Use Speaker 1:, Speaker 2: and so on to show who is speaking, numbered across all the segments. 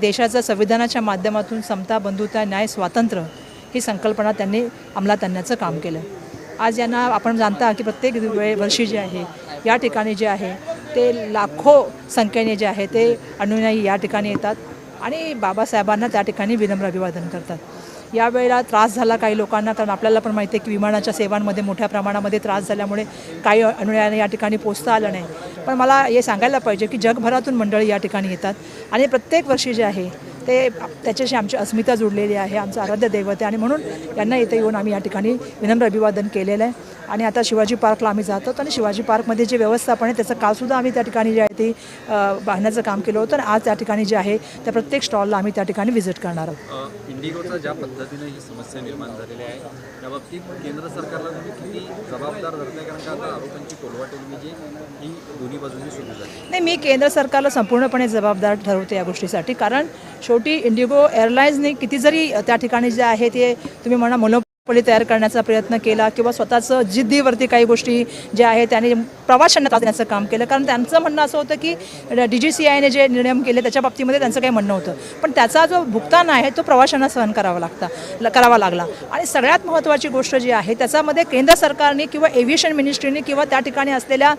Speaker 1: देशाचं संविधानाच्या माध्यमातून समता, बंधुता, न्याय, स्वातंत्र्य ही संकल्पना त्यांनी अंमलात आणण्याचं काम केलं। आज यांना आपण जाणता की प्रत्येक वर्षी जे आहे या ठिकाणी जे आहे ते लाखो संख्येने जे आहे ते अनुयायी या ठिकाणी येतात आणि बाबासाहेबांना त्या ठिकाणी विनम्र अभिवादन करतात। यावेळेला त्रास झाला काही लोकांना, कारण आपल्याला पण माहिती आहे की विमानाच्या सेवांमध्ये मोठ्या प्रमाणामध्ये त्रास झाल्यामुळे काही अनुयायांना या ठिकाणी पोहोचता आलं नाही। पण मला हे सांगायला पाहिजे की जगभरातून मंडळी या ठिकाणी येतात आणि प्रत्येक वर्षी जे आहे ते त्याच्याशी आमची अस्मिता जुडलेली आहे, आमचं आराध्य दैवत आहे आणि म्हणून यांना इथे येऊन आम्ही या ठिकाणी विनम्र अभिवादन केलेलं आहे। आणि आता शिवाजी पार्कला आम्ही जातो आणि शिवाजी पार्कमध्ये जे व्यवस्थापन आहे त्याचं कालसुद्धा आम्ही त्या ठिकाणी जे आहे ते बांधण्याचं काम केलं होतं आणि आज त्या ठिकाणी जे आहे त्या प्रत्येक स्टॉलला आम्ही त्या ठिकाणी व्हिजिट करणार आहोत।
Speaker 2: इंडिगोचा ज्या पद्धतीने ही समस्या निर्माण झालेली आहे त्या बाबतीत केंद्र सरकारला तुम्ही किती जबाबदार धरताय, कारण का आता आरोपांची कोलवाटेली जी ही दोन्ही बाजूंनी सुरू झाली?
Speaker 1: नाही, मी केंद्र सरकारला संपूर्णपणे जबाबदार ठरवते या गोष्टीसाठी, कारण शेवटी इंडिगो एअरलाईन्सने किती जरी त्या ठिकाणी जे आहे ते तुम्ही म्हणा मोनोपोली तयार करण्याचा प्रयत्न केला किंवा स्वतःचं जिद्दीवरती काही गोष्टी ज्या आहेत त्याने प्रवाशांना त्रास देण्याचं काम केलं, कारण त्यांचं म्हणणं असं होतं की DGCAने जे निर्णय केले त्याच्या बाबतीमध्ये त्यांचं काही म्हणणं होतं, पण त्याचा जो भुगतान आहे तो प्रवाशांना सहन करावा लागला। आणि सगळ्यात महत्त्वाची गोष्ट जी आहे त्याच्यामध्ये केंद्र सरकारने किंवा एव्हिएशन मिनिस्ट्रीने किंवा त्या ठिकाणी असलेल्या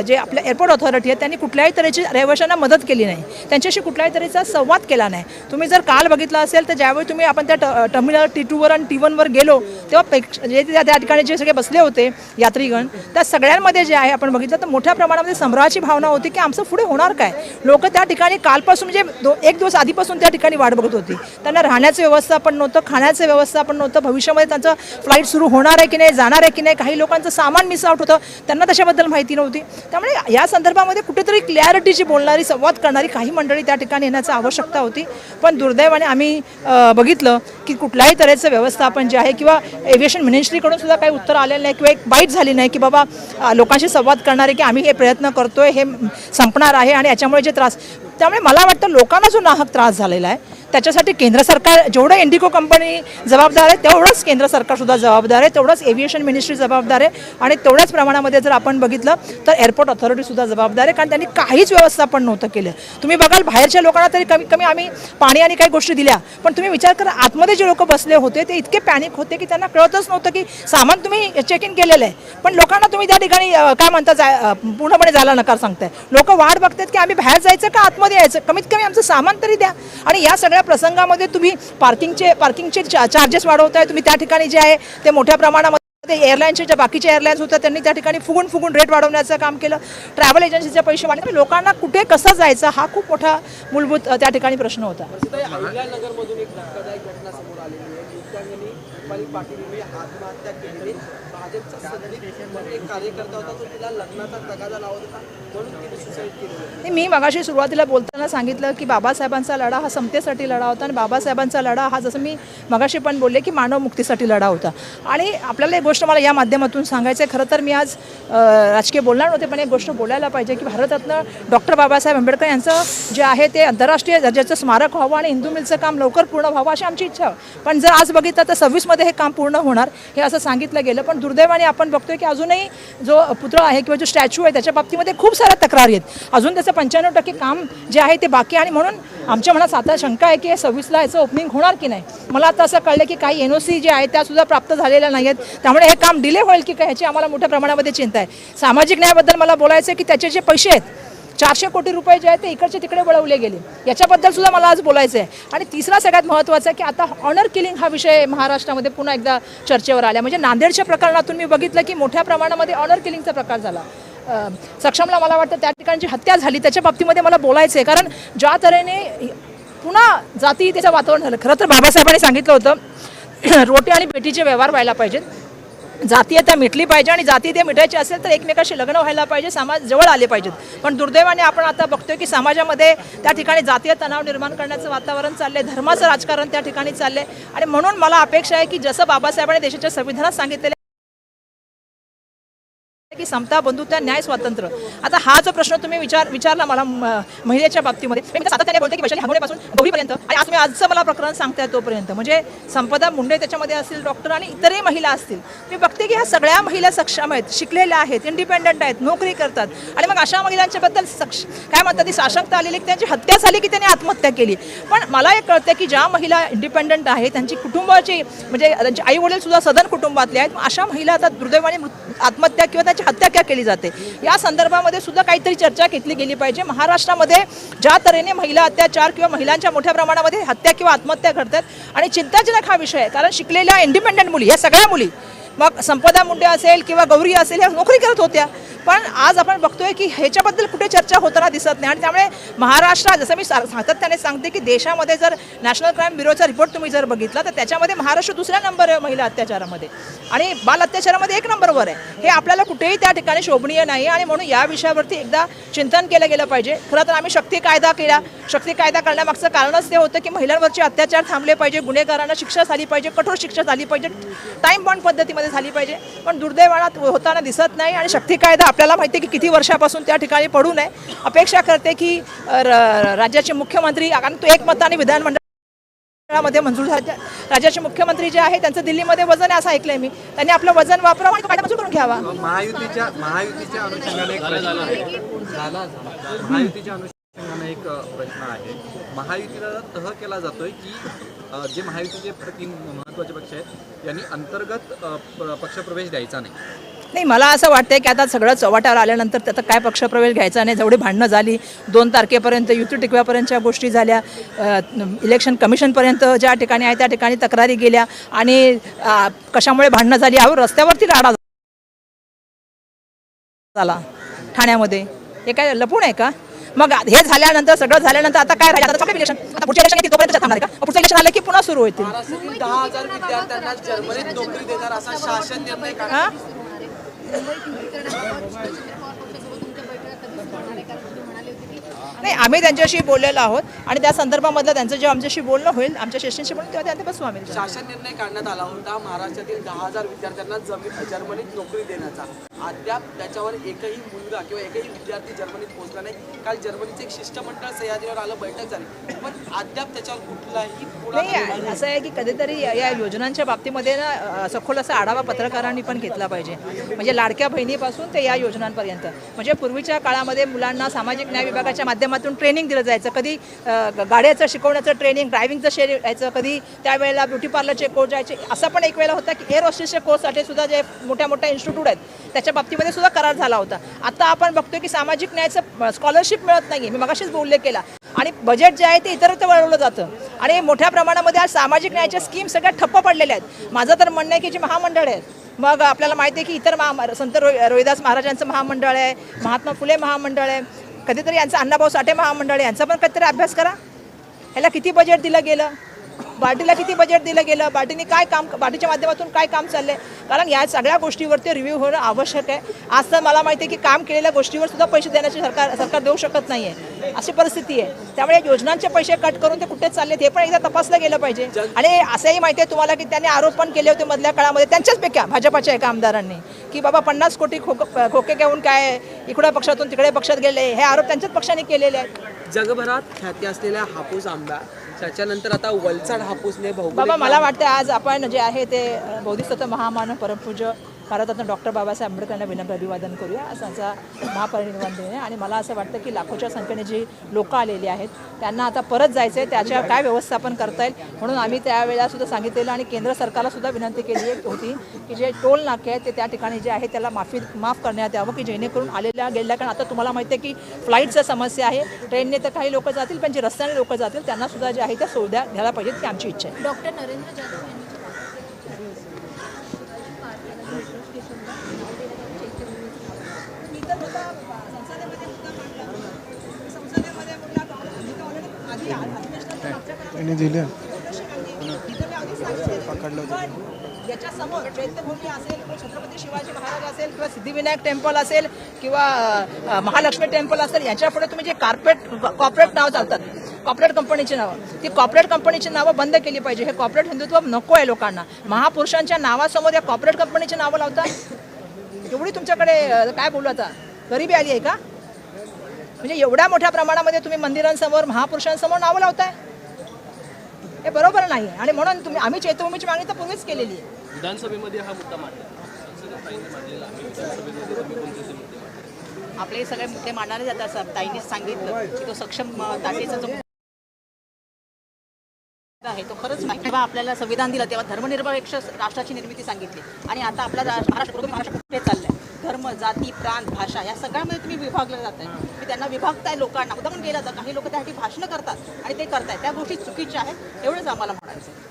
Speaker 1: जे आपल्या एअरपोर्ट ऑथॉरिटी आहे त्यांनी कुठल्याही तऱ्हेची रहिवाशांना मदत केली नाही, त्यांच्याशी कुठल्याही तऱ्हेचा संवाद केला नाही। तुम्ही जर काल बघितलं असेल तर ज्यावेळी तुम्ही आपण त्या टर्मिनल T2वर आणि T1वर गेलो तेव्हा जे त्या ठिकाणी जे सगळे बसले होते यात्रीगण त्या सगळ्यांमध्ये जे आहे आपण बघितलं तर मोठ्या प्रमाणामध्ये संभ्रमाची भावना होती की आमचं पुढे होणार काय। लोक त्या ठिकाणी कालपासून म्हणजे एक दिवस आधीपासून त्या ठिकाणी वाट बघत होती, त्यांना राहण्याचं व्यवस्थापन नव्हतं, खाण्याचं व्यवस्थापन नव्हतं, भविष्यामध्ये त्यांचं फ्लाईट सुरू होणार आहे की नाही, जाणार आहे की नाही, काही लोकांचं सामान मिस आउट होतं, त्यांना त्याच्याबद्दल माहिती नव्हती। त्यामुळे या संदर्भामध्ये कुठेतरी क्लॅरिटीची बोलणारी संवाद करणारी काही मंडळी त्या ठिकाणी येण्याची आवश्यकता होती, पण दुर्दैवाने आम्ही बघितलं की कुठल्याही तऱ्हेचं व्यवस्थापन जे आहे किंवा एव्हिएशन मिनिस्ट्रीकडून सुद्धा काही उत्तर आलेलं नाही किंवा एक बाईट झाली नाही की बाबा लोकांशी संवाद करणारे की आम्ही हे प्रयत्न करतोय, हे संपणार आहे आणि याच्यामुळे जे त्रास, त्यामुळे मला वाटतं लोकांना जो नाहक त्रास झालेला आहे त्याच्यासाठी केंद्र सरकार जेवढं इंडिगो कंपनी जबाबदार आहे तेवढंच केंद्र सरकारसुद्धा जबाबदार आहे, तेवढंच एव्हिएशन मिनिस्ट्री जबाबदार आहे आणि तेवढ्याच प्रमाणामध्ये जर आपण बघितलं तर एअरपोर्ट ऑथॉरिटीसुद्धा जबाबदार आहे, कारण त्यांनी काहीच व्यवस्थापन नव्हतं केलं। तुम्ही बघाल बाहेरच्या लोकांना तरी कमीत कमी आम्ही पाणी आणि काही गोष्टी दिल्या, पण तुम्ही विचार करा आतमध्ये जे लोक बसले होते ते इतके पॅनिक होते की त्यांना कळतच नव्हतं की सामान तुम्ही चेक इन केलेलं आहे, पण लोकांना तुम्ही त्या ठिकाणी काय म्हणता पूर्णपणे जायला नकार सांगताय। लोक वाट बघतात की आम्ही बाहेर जायचं का आतमध्ये यायचं, कमीत कमी आमचं सामान तरी द्या। आणि या सगळ्या प्रसंगामध्ये तुम्ही पार्किंगचे चार्जेस वाढवताय, तुम्ही त्या ठिकाणी जे आहे ते मोठ्या प्रमाणामध्ये एअरलाईनच्या ज्या बाकीच्या एअरलाईन्स होत्या त्यांनी त्या ठिकाणी फुगून रेट वाढवण्याचं काम केलं, ट्रॅव्हल एजन्सीचे पैसे वाढले, लोकांना कुठे कसं जायचं हा खूप मोठा मूलभूत त्या ठिकाणी प्रश्न होता।
Speaker 3: अहिल्यानगरमधून एक धक्कादायक घटना समोर आलेली आहे। नृत्यांगनी रुपाली पाटील यांनी आत्महत्या केलेली, भाजपचा संघटनेमध्ये एक कार्यकर्ता होता तो तिला लग्नाचा तगादा लावत होता म्हणून तिने सुसाईड केली।
Speaker 1: मी मगाशी सुरुवातीला बोलताना सांगितलं की बाबासाहेबांचा लढा हा समतेसाठी लढा होता आणि बाबासाहेबांचा लढा हा जसं मी मगाशी पण बोलले की मानव मुक्तीसाठी लढा होता। आणि आपल्याला एक गोष्ट मला या माध्यमातून सांगायचं आहे, खरं तर मी आज राजकीय बोलणार नव्हते पण एक गोष्ट बोलायला पाहिजे की भारतरत्न डॉक्टर बाबासाहेब आंबेडकर यांचं जे आहे ते आंतरराष्ट्रीय दर्जाचं स्मारक व्हावं आणि हिंदू मिलचं काम लवकर पूर्ण व्हावं अशी आमची इच्छा, पण जर आज बघितलं तर 26मध्ये हे काम पूर्ण होणार हे असं सांगितलं गेलं, पण दुर्दैवाने आपण बघतोय की अजूनही जो पुतळा आहे किंवा जो स्टॅच्यू आहे त्याच्या बाबतीमध्ये खूप साऱ्या तक्रारी आहेत, अजून त्याचं 95% काम जे आहे ते बाकी आहे आणि म्हणून आमच्या मनात आता शंका आहे की 26ला याचं ओपनिंग होणार की नाही। मला आता असं कळलं की काही NOC जे आहे त्यासुद्धा प्राप्त झालेल्या नाही आहेत, त्यामुळे हे काम डिले होईल की काय ह्याची आम्हाला मोठ्या प्रमाणामध्ये चिंता आहे। सामाजिक न्यायाबद्दल मला बोलायचं आहे की त्याचे जे पैसे आहेत 400 कोटी रुपये जे आहेत ते इकडचे तिकडे वळवले गेले, याच्याबद्दल सुद्धा मला आज बोलायचं आहे। आणि तिसरा सगळ्यात महत्त्वाचा आहे की आता ऑनर किलिंग हा विषय महाराष्ट्रामध्ये पुन्हा एकदा चर्चेवर आला, म्हणजे नांदेडच्या प्रकरणातून मी बघितलं की मोठ्या प्रमाणामध्ये ऑनर किलिंगचा प्रकार झाला। सक्षमला मला वाटतं त्या ठिकाणची हत्या झाली, त्याच्या बाबतीमध्ये मला बोलायचं आहे, कारण ज्या तऱ्हेने पुन्हा जातीयतेचं वातावरण झालं। खरं तर बाबासाहेबांनी सांगितलं होतं रोटी आणि बेटीचे व्यवहार व्हायला पाहिजेत, जातीयता मिटली पाहिजे आणि जातीयता मिटायची असेल तर एकमेकाशी लग्न व्हायला पाहिजे, समाज जवळ आले पाहिजेत, पण दुर्दैवाने आपण आता बघतोय की समाजामध्ये त्या ठिकाणी जातीय तणाव निर्माण करण्याचं वातावरण चाललंय, धर्माचं राजकारण त्या ठिकाणी चाललंय। आणि म्हणून मला अपेक्षा आहे की जसं बाबासाहेबांनी देशाच्या संविधानात सांगितलेलं की समता, बंधुता, न्याय, स्वातंत्र्य. आता हा जो प्रश्न तुम्ही विचारला मला महिलेच्या बाबतीमध्ये, मी सातत्याने बोलते की वैशाली हागवणेपासून गौरीपर्यंत, आणि आज तुम्ही आजचं मला प्रकरण सांगताय तोपर्यंत, म्हणजे संपदा मुंडे त्याच्यामध्ये असतील, डॉक्टर आणि इतरही महिला असतील. मी बघते की ह्या सगळ्या महिला सक्षम आहेत, शिकलेल्या आहेत, इंडिपेंडंट आहेत, नोकरी करतात, आणि मग अशा महिलांच्याबद्दल काय म्हणतात, ती साशंकता आलेली, त्यांची हत्या झाली की त्यांनी आत्महत्या केली. पण मला एक कळतं की ज्या महिला इंडिपेंडंट आहेत, त्यांची कुटुंबाची म्हणजे त्यांचे आई वडील सुद्धा सदन कुटुंबातले आहेत, अशा महिला आता दुर्दैवाने आत्महत्या किंवा त्यांची हत्या का केली जाते, या संदर्भामध्ये सुद्धा काहीतरी चर्चा घेतली गेली पाहिजे. महाराष्ट्रामध्ये ज्या तऱ्हेने महिला अत्याचार किंवा महिलांच्या मोठ्या प्रमाणामध्ये हत्या किंवा आत्महत्या घडतात, आणि चिंताजनक हा विषय आहे, कारण शिकलेल्या इंडिपेंडंट मुली, या सगळ्या मुली, मग संपदा मुंडे असेल किंवा गौरी असेल, ह्या नोकरी करत होत्या, पण आज आपण बघतोय की ह्याच्याबद्दल कुठे चर्चा होताना दिसत नाही. आणि त्यामुळे महाराष्ट्र, जसं मी सातत्याने सांगते की देशामध्ये जर नॅशनल क्राईम ब्युरोचा रिपोर्ट तुम्ही जर बघितला तर त्याच्यामध्ये महाराष्ट्र दुसऱ्या नंबर आहे महिला अत्याचारामध्ये, आणि बाल अत्याचारामध्ये 1 नंबरवर आहे. हे आपल्याला कुठेही त्या ठिकाणी शोभनीय नाही, आणि म्हणून या विषयावरती एकदा चिंतन केलं गेलं पाहिजे. खरं तर आम्ही शक्ती कायदा केला. शक्ती कायदा करण्यामागचं कारणच ते होतं की महिलांवरचे अत्याचार थांबले पाहिजे, गुन्हेगारांना शिक्षा झाली पाहिजे, कठोर शिक्षा झाली पाहिजे, टाईम बॉन्ड पद्धतीमध्ये झाली पाहिजे. पण दुर्दैवानात होताना दिसत नाही, आणि शक्ती कायदा आपल्याला माहिती आहे की किती वर्षापासून त्या ठिकाणी पडू नये. अपेक्षा करते की राज्याचे मुख्यमंत्री, कारण तो एकमताने विधानमंडळामध्ये मंजूर झाला, राज्याचे मुख्यमंत्री जे आहे त्यांचं दिल्लीमध्ये वजन आहे असं ऐकलंय मी, त्यांनी आपलं वजन वापरावं आणि कायदा मंजूर करून घ्यावा.
Speaker 2: महायुतीच्या अनुषंगाने एक प्रश्न आहे. महायुतीला तह केला जातोय की जे महायुतीचे 3 महत्त्वाचे पक्ष आहेत यांनी अंतर्गत पक्षप्रवेश द्यायचा नाही.
Speaker 1: मला असं वाटतंय की आता सगळं चव्हाट्यावर आल्यानंतर त्याचा काय पक्षप्रवेश घ्यायचा नाही. जेवढी भांडणं झाली 2 तारखेपर्यंत, युती टिकव्यापर्यंतच्या गोष्टी झाल्या, इलेक्शन कमिशनपर्यंत ज्या ठिकाणी आहे त्या ठिकाणी तक्रारी गेल्या, आणि कशामुळे भांडणं झाली यावर रस्त्यावरती राडा झाला ठाण्यामध्ये. हे काय लपून आहे का? मग हे झाल्यानंतर, सगळं झाल्यानंतर आता काय राहिलं? आता इलेक्शन, आता पुढच्या इलेक्शन तोपर्यंत थांबणार का? पुढचं इलेक्शन आलं की पुन्हा सुरू होतील.
Speaker 3: महाराष्ट्रातील 10,000 विद्यार्थ्यांना जर्मनीत नोकरी देणार असा शासन निर्णय काढला. नाही, आम्ही त्यांच्याशी बोललेलो आहोत, आणि त्या संदर्भामधलं त्यांचं जेव्हा आमच्याशी बोलणं होईल, आमच्या सेशनशी बोलून, तेव्हा त्यांना बसू आम्ही. शासन निर्णय काढण्यात आला होता महाराष्ट्रातील 10,000 विद्यार्थ्यांना जर्मनीत नोकरी देण्याचा. अद्याप त्याच्यावर एकही मुलगा किंवा एकही विद्यार्थी जर्मनीत पोहोचला नाही. काल जर्मनीचं एक शिष्टमंडळ सह्याद्रीवर आलं, बैठक झाली, पण अद्याप त्याच्यावर कुठलाही
Speaker 1: नाही. असं आहे की कधीतरी या योजनांच्या बाबतीमध्ये ना सखोल असा आढावा पत्रकारांनी पण घेतला पाहिजे, म्हणजे लाडक्या बहिणीपासून ते या योजनांपर्यंत. म्हणजे पूर्वीच्या काळामध्ये मुलांना सामाजिक न्याय विभागाच्या माध्यमातून ट्रेनिंग दिलं जायचं, कधी गाड्याचं शिकवण्याचं ट्रेनिंग, ड्रायव्हिंगचं यायचं, कधी त्यावेळेला ब्युटी पार्लरचे कोर्स जायचे. असा पण एक वेळेला होता की एअर होस्टेसच्या कोर्ससाठी सुद्धा जे मोठ्या मोठ्या इन्स्टिट्यूट आहेत त्याच्या बाबतीमध्ये सुद्धा करार झाला होता. आता आपण बघतोय की सामाजिक न्यायाचं स्कॉलरशिप मिळत नाही. मी मगाशीच उल्लेख केला, आणि बजेट जे आहे ते इतरत्र वळवलं जातं, आणि मोठ्या प्रमाणामध्ये आज सामाजिक न्यायाच्या स्कीम सगळ्या ठप्प पडलेल्या आहेत. माझं तर म्हणणं आहे की जी महामंडळ आहेत, मग आपल्याला माहिती आहे की इतर संत रोहिदास महाराजांचं महामंडळ आहे, महात्मा फुले महामंडळ आहे, कधीतरी यांचं अण्णाभाऊ साठे महामंडळ आहे, यांचा पण काहीतरी अभ्यास करा. ह्याला किती बजेट दिलं गेलं, बार्टीला किती बजेट दिलं गेलं, बार्टीने काय काम, बार्टीच्या माध्यमातून काय काम चाललंय, कारण या सगळ्या गोष्टीवरती रिव्ह्यू होणं आवश्यक आहे. आज तर मला माहिती आहे की काम केलेल्या गोष्टीवर सुद्धा पैसे देण्याची सरकार देऊ शकत नाही आहे, अशी परिस्थिती आहे. त्यामुळे योजनांचे पैसे कट करून ते कुठे चाललेत हे पण एकदा तपासलं गेलं पाहिजे. आणि असंही माहिती आहे तुम्हाला की त्यांनी आरोप पण केले होते मधल्या काळामध्ये त्यांच्याचपैकी भाजपाच्या एका आमदारांनी, की बाबा 50 कोटी खोके घेऊन काय इकडे पक्षातून तिकडे पक्षात गेले, हे आरोप त्यांच्याच पक्षाने केलेले आहेत.
Speaker 3: जगभरात ख्याती असलेल्या हापूस आंबा, त्याच्यानंतर आता वलसाड हापूसने
Speaker 1: बाबा मला वाटतं आज आपण जे आहे ते बोधिसत्व महामानव परमपूज्य भारतरत्न डॉक्टर बाबासाहेब आंबेडकरांना विनम्र अभिवादन करूया, असं त्यांचा महापरिनिर्वाण दिन आहे. आणि मला असं वाटतं की लाखोच्या संख्येने जी लोकं आलेली आहेत त्यांना आता परत जायचं आहे, त्याच्या काय व्यवस्थापन करता येईल म्हणून आम्ही त्यावेळेला सुद्धा सांगितलेलं, आणि केंद्र सरकारला सुद्धा विनंती केली होती की जे टोल नाके आहेत ते त्या ठिकाणी जे आहे त्याला माफ करण्यात यावं, की जेणेकरून आलेल्या गेलेल्या, कारण आता तुम्हाला माहिती आहे की फ्लाईटचं समस्या आहे, ट्रेनने तर काही लोक जातील पण जे रस्त्याने लोक जातील त्यांना सुद्धा जे आहे त्या सुविधा घ्यायला पाहिजेत, ही आमची इच्छा आहे.
Speaker 4: डॉक्टर नरेंद्र जाधव
Speaker 5: यांनी दिले
Speaker 1: याच्यासमोर चैत्यभूमी असेल, छत्रपती शिवाजी महाराज असेल, किंवा सिद्धिविनायक टेम्पल असेल, किंवा महालक्ष्मी टेम्पल असेल, याच्यापुढे तुम्ही जे कॉर्पोरेट नाव चालतात, कॉर्पोरेट कंपनीची नावं, ती कॉर्पोरेट कंपनीची नावं बंद केली पाहिजे. हे कॉर्पोरेट हिंदुत्व नको आहे लोकांना. महापुरुषांच्या नावासमोर या कॉर्पोरेट कंपनीची नावं लावतात. एवढी तुमच्याकडे काय बोलू आता गरिबी आली आहे का? म्हणजे एवढ्या मोठ्या प्रमाणामध्ये तुम्ही मंदिरांसमोर महापुरुषांसमोर नावं लावताय, हे बरोबर नाही. आणि म्हणून आम्ही चैत्यभूमीची मागणी तर पूर्वीच केलेली आहे.
Speaker 3: विधानसभेमध्ये हा मुद्दा मांडला मांडलेला आहे. विधानसभेमध्ये तुम्ही कोणते मुद्दे मांडले?
Speaker 4: आपले सगळे मुद्दे मांडणारे जातात सर. ताईंनीच सांगितलं की तो सक्षम ताटेचा जो आहे तो खरंच नाही. जेव्हा आपल्याला संविधान दिलं तेव्हा धर्मनिरपेक्ष राष्ट्राची निर्मिती सांगितली आणि आता आपला महाराष्ट्र कुठे चाललंय? धर्म, जाती, प्रांत, भाषा या सगळ्यामध्ये तुम्ही विभागलं जात आहे. की त्यांना विभागताय लोकांना. उदाहरण केलं जातं, काही लोक त्यासाठी भाषणं करतात आणि ते करताय, त्या गोष्टी चुकीच्या आहेत. एवढंच आम्हाला म्हणायचं.